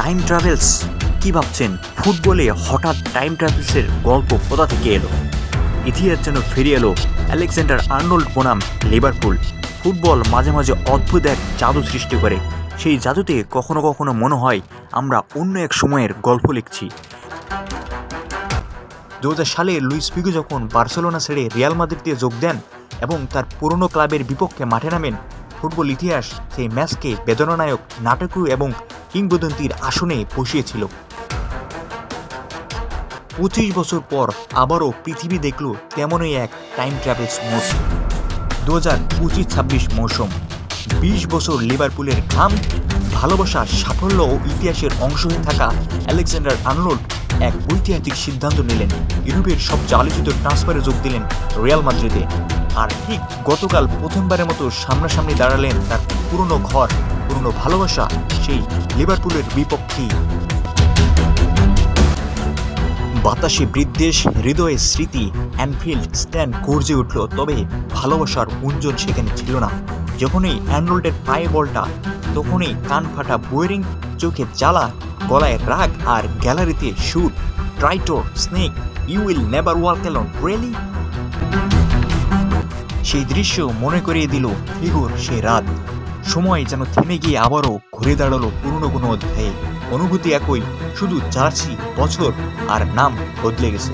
Time travels কি ভাবছেন? ফুটবলে হঠাৎ টাইম ট্রাভেলসের গল্প কোথা থেকে এলো? ইতিহাস যেন ফিরে এলো আলেকজান্ডার আর্নল্ড বনাম লিভারপুল। ফুটবল মাঝে মাঝে অদ্ভুত এক জাদু সৃষ্টি করে। সেই জাদুতে কখনো কখনো মনে হয় আমরা অন্য এক সময়ের গল্প লিখছি। 2000 সালে লুইস ফিগো যখন বার্সেলোনা ছেড়ে রিয়াল মাদ্রিদে যোগ দেন এবং তার পুরনো ক্লাবের বিপক্ষে মাঠে নামেন, ফুটবল ইতিহাস সেই ম্যাচকে বেদনানায়ক, নাটকীয় এবং কিংবদন্তির আসনে বসিয়েছিল। 25 বছর পর আবারও পৃথিবী দেখল তেমনই এক টাইম ট্রাভেলস মোড। 2025-26 মৌসুম। 20 বছর লিভারপুলের ঘাম, ভালোবাসা, সাফল্য ও ইতিহাসের অংশ হয়ে থাকা আলেকজান্ডার আর্নল্ড এক ঐতিহাসিক সিদ্ধান্ত নিলেন। ইউরোপের সবচেয়ে আলোচিত ট্রান্সফারে যোগ দিলেন রিয়াল মাদ্রিদে। আর ঠিক গতকাল প্রথমবারের মতো সামনাসামনি দাঁড়ালেন তার পুরনো ঘর, পুরনো ভালোবাসা, সেই লিভারপুলের বিপক্ষেই। বাতাসে বিদ্বেষ, হৃদয়ে স্মৃতি, অ্যানফিল্ড স্ট্যান্ড গর্জে উঠল, তবে ভালোবাসার গুঞ্জন সেখানে ছিল না। যখনই আর্নল্ডের পায়ে বলটা, তখনই কান ফাটা বোরিং, চোখে জ্বালা, গলায় রাগ, আর গ্যালারিতে shoot, traitor, snake, you will never walk alone, really? সেই দৃশ্য মনে করিয়ে দিল ফিগোর সেই রাত। সময় যেন থেমে গিয়ে আবারও ঘুরে দাঁড়ালো পুরনো কোনো অধ্যায়ে। অনুভূতি একই, শুধু জার্সি, বছর আর নাম বদলে গেছে।